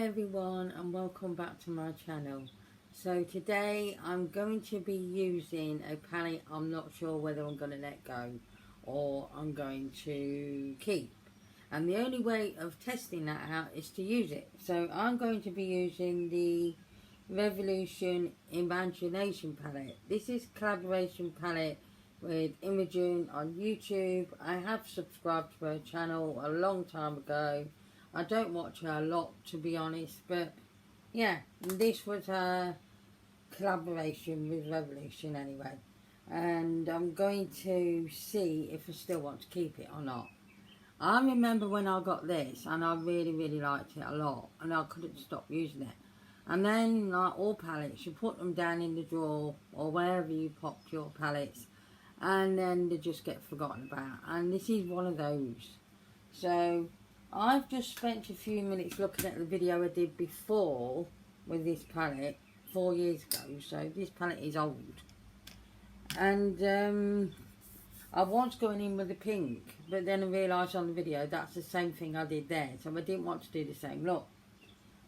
Hi everyone and welcome back to my channel. So today I'm going to be using a palette I'm not sure whether I'm going to let go or I'm going to keep. And the only way of testing that out is to use it. So I'm going to be using the Revolution Imagination palette. This is a collaboration palette with Imogen on YouTube. I have subscribed to her channel a long time ago. I don't watch her a lot, to be honest, but yeah, this was a collaboration with Revolution anyway. And I'm going to see if I still want to keep it or not. I remember when I got this and I really liked it a lot and I couldn't stop using it. And then, like all palettes, you put them down in the drawer or wherever you popped your palettes and then they just get forgotten about. And this is one of those. So I've just spent a few minutes looking at the video I did before with this palette 4 years ago. So this palette is old. And I was going in with the pink, but then I realised on the video that's the same thing I did there. So I didn't want to do the same look.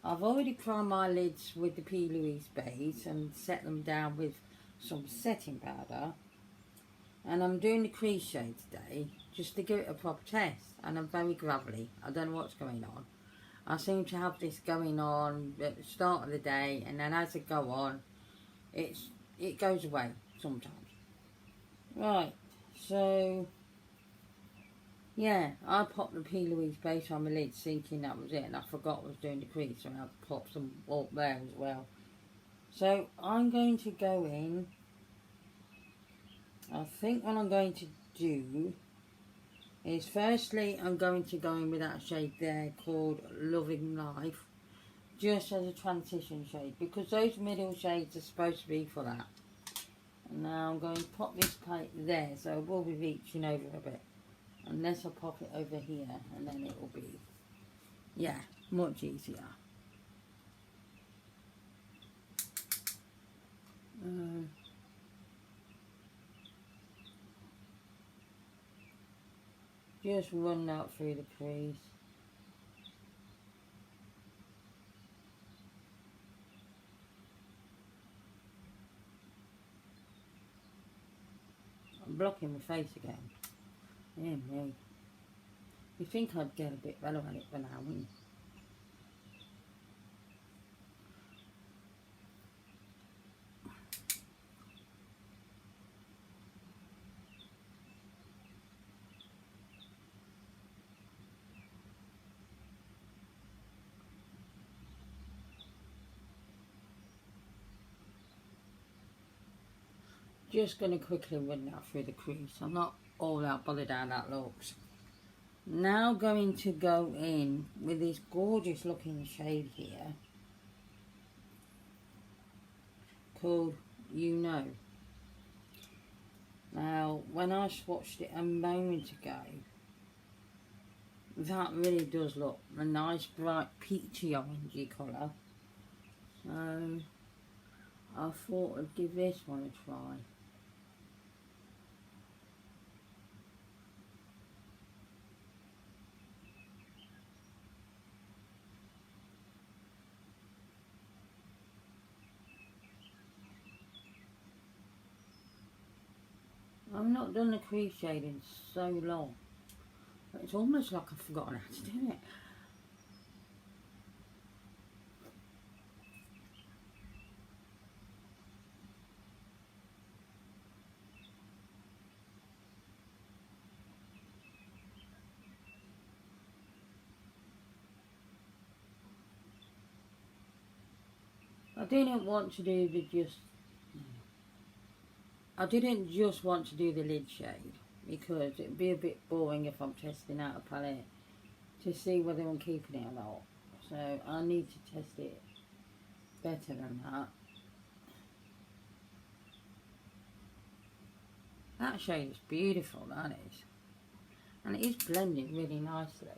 I've already primed my lids with the P. Louise base and set them down with some setting powder. And I'm doing the crease shade today just to give it a proper test. And I'm very gravelly. I don't know what's going on. I seem to have this going on at the start of the day, and then as I go on, it goes away sometimes. Right, so yeah, I popped the P. Louise base on my lid thinking that was it, and I forgot I was doing the crease, so I popped some up there as well. So I'm going to go in. I think what I'm going to do is firstly I'm going to go in with that shade there called Loving Life, just as a transition shade, because those middle shades are supposed to be for that. And now I'm going to pop this palette there, so I will be reaching over a bit, unless I pop it over here, and then it will be, yeah, much easier. Just run out through the crease. I'm blocking my face again. Yeah, me. You think I'd get a bit better at it for now, wouldn't you? Just going to quickly run that through the crease. I'm not all that bothered how that looks. Now going to go in with this gorgeous looking shade here called You Know. Now when I swatched it a moment ago, that really does look a nice bright peachy orangey colour. So I thought I'd give this one a try. I've not done the crease shade in so long. It's almost like I've forgotten how to do it. I didn't want to do the I didn't just want to do the lid shade, because it'd be a bit boring if I'm testing out a palette to see whether I'm keeping it or not. So I need to test it better than that. That shade is beautiful, that is. And it is blending really nicely.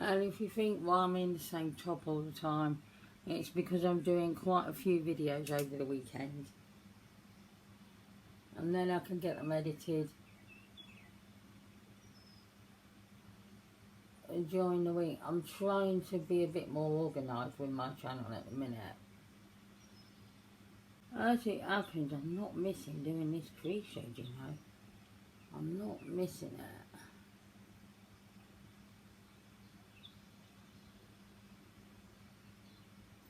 And if you think why I'm in the same top all the time, it's because I'm doing quite a few videos over the weekend. And then I can get them edited during the week. I'm trying to be a bit more organised with my channel at the minute. As it happens, I'm not missing doing this crease shade, you know. I'm not missing it.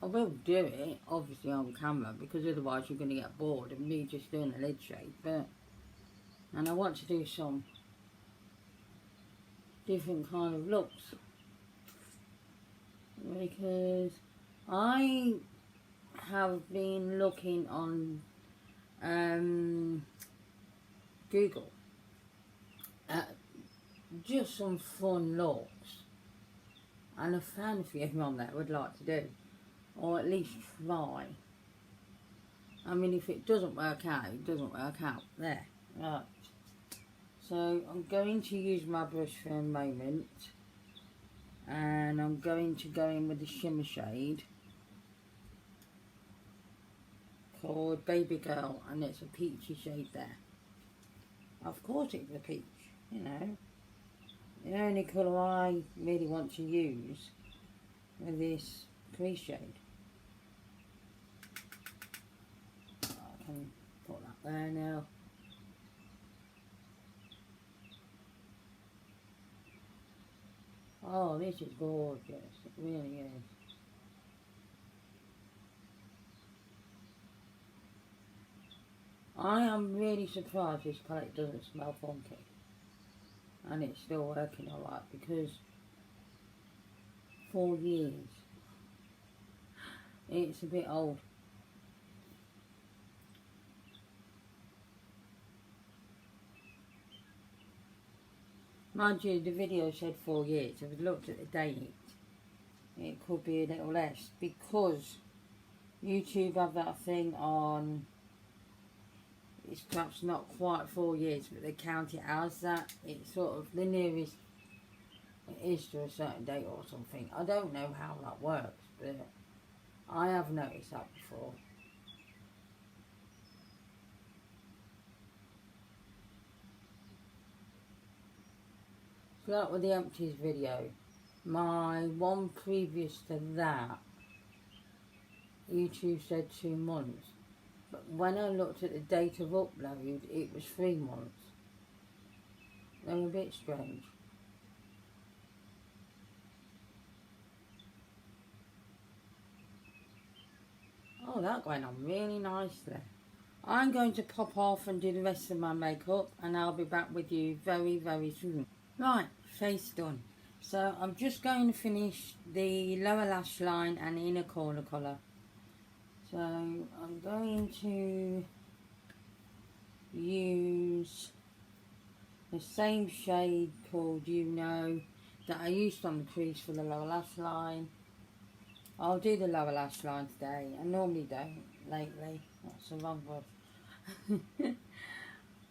I will do it, obviously on camera, because otherwise you're going to get bored of me just doing a lid shade. And I want to do some different kind of looks, because I have been looking on Google at just some fun looks, and I found a few on there I would like to do, or at least try. I mean, if it doesn't work out, it doesn't work out. There, right. So I'm going to use my brush for a moment, and I'm going to go in with the shimmer shade called Baby Girl, and it's a peachy shade there. Of course it's a peach, you know. The only colour I really want to use with this crease shade. I can put that there now. Oh, this is gorgeous, it really is. I am really surprised this palette doesn't smell funky. And it's still working alright, because 4 years, it's a bit old. Mind you, the video said 4 years. If I looked at the date, it could be a little less, because YouTube have that thing on, it's perhaps not quite 4 years, but they count it as that. It's sort of the nearest it is to a certain date or something. I don't know how that works, but I have noticed that before. So that was the empties video. My one previous to that, YouTube said 2 months. But when I looked at the date of upload, it was 3 months. They were a bit strange. Oh, that went on really nicely. I'm going to pop off and do the rest of my makeup, and I'll be back with you very, very soon. Right, face done. So I'm just going to finish the lower lash line and inner corner colour. So I'm going to use the same shade called You Know that I used on the crease for the lower lash line. I'll do the lower lash line today. I normally don't lately. That's the wrong word.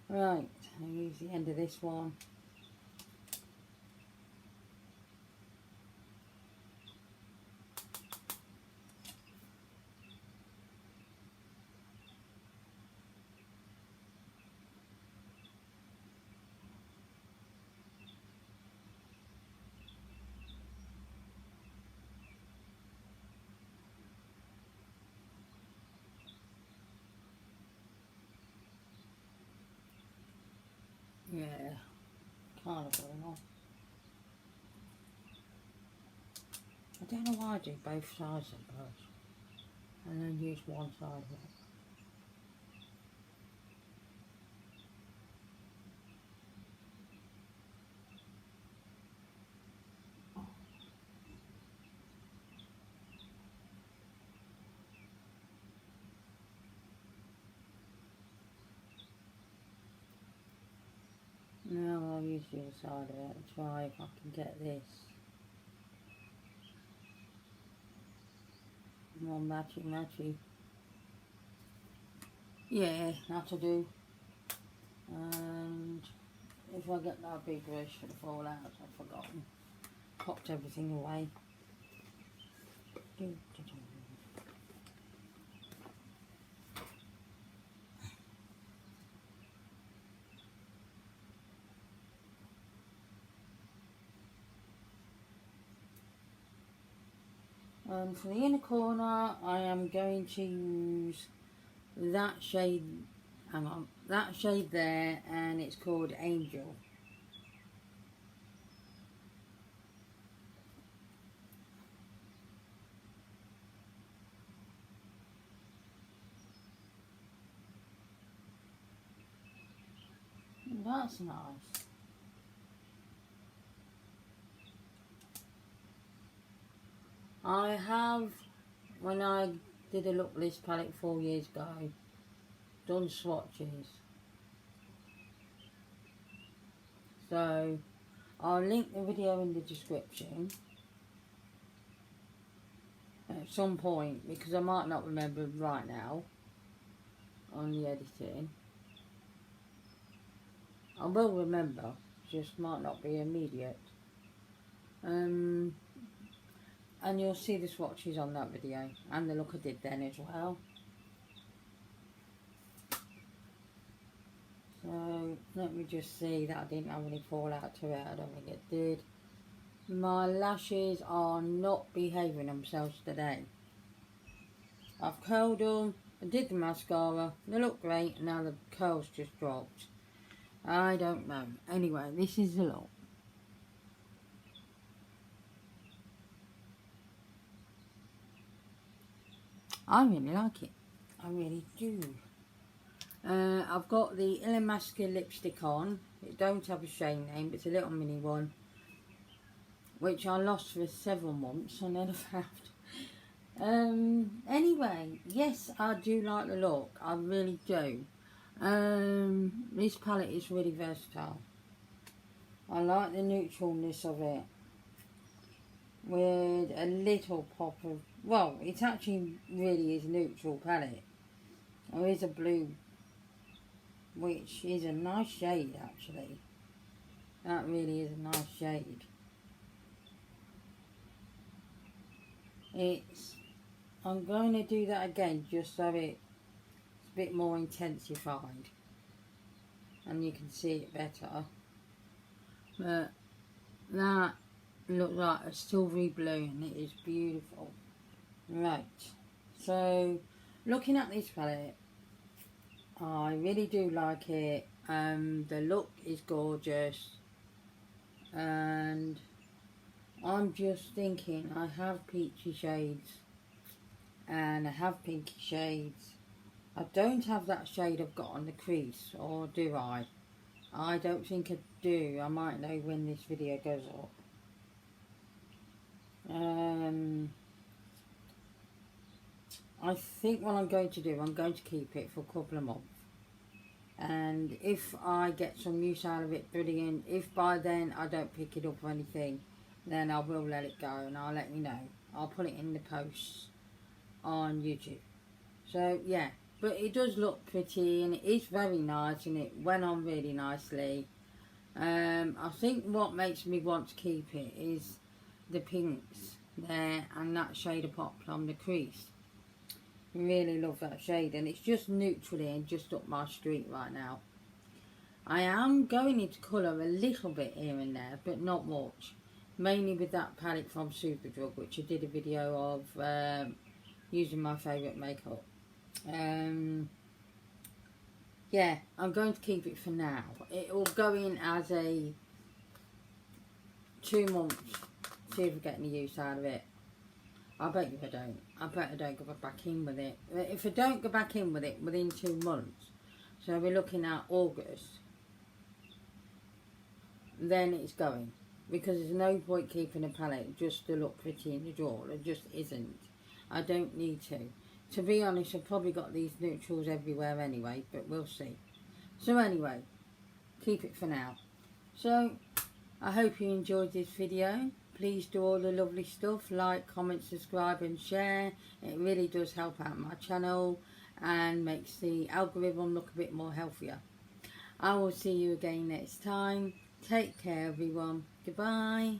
Right, I'll use the end of this one. Yeah, kind of going on. I don't know why I do both sides of the brush and then use one side of it. Now I'll use the other side of it and try if I can get this more matchy. Yeah, that'll do. And if I get that big brush for the fallouts, I've forgotten. popped everything away. For the inner corner, I am going to use that shade, hang on, that shade there, and it's called Angel. That's nice. I have, when I did a look list palette 4 years ago, done swatches. So I'll link the video in the description at some point, because I might not remember right now on the editing. I will remember, just might not be immediate. And you'll see the swatches on that video and the look I did then as well. So let me just see that I didn't have any fallout to it. I don't think it did. My lashes are not behaving themselves today. I've curled them, I did the mascara, they look great, and now the curls just dropped. I don't know. Anyway, this is the look. I really like it. I really do. I've got the Illamasqua lipstick on. It don't have a shade name, but it's a little mini one, which I lost for several months and then I found. Anyway, yes, I do like the look. I really do. This palette is really versatile. I like the neutralness of it, with a little pop of, well, it actually really is a neutral palette. There is a blue, which is a nice shade actually. That really is a nice shade. I'm going to do that again just so it's a bit more intensified and you can see it better. But that looks like a silvery blue and it is beautiful. Right, so looking at this palette, I really do like it. The look is gorgeous, and I'm just thinking, I have peachy shades and I have pinky shades. I don't have that shade I've got on the crease, or do I? I don't think I do. I might know when this video goes up. I think what I'm going to do, I'm going to keep it for a couple of months. And if I get some use out of it, brilliant. If by then I don't pick it up or anything, then I will let it go and I'll let you know. I'll put it in the posts on YouTube. So yeah, but it does look pretty and it is very nice and it went on really nicely. I think what makes me want to keep it is the pinks there and that shade of pop on the crease. Really love that shade, and it's just neutrally and just up my street right now. I am going into colour a little bit here and there, but not much. Mainly with that palette from Superdrug, which I did a video of using my favourite makeup. Yeah, I'm going to keep it for now. It will go in as a 2 months, see if I get any use out of it. I bet you I don't. I bet I don't go back in with it. If I don't go back in with it within 2 months, so we're looking at August, then it's going. Because there's no point keeping a palette just to look pretty in the drawer. It just isn't. I don't need to. To be honest, I've probably got these neutrals everywhere anyway, but we'll see. So anyway, keep it for now. So, I hope you enjoyed this video. Please do all the lovely stuff, like, comment, subscribe and share. It really does help out my channel and makes the algorithm look a bit more healthier. I will see you again next time. Take care everyone. Goodbye.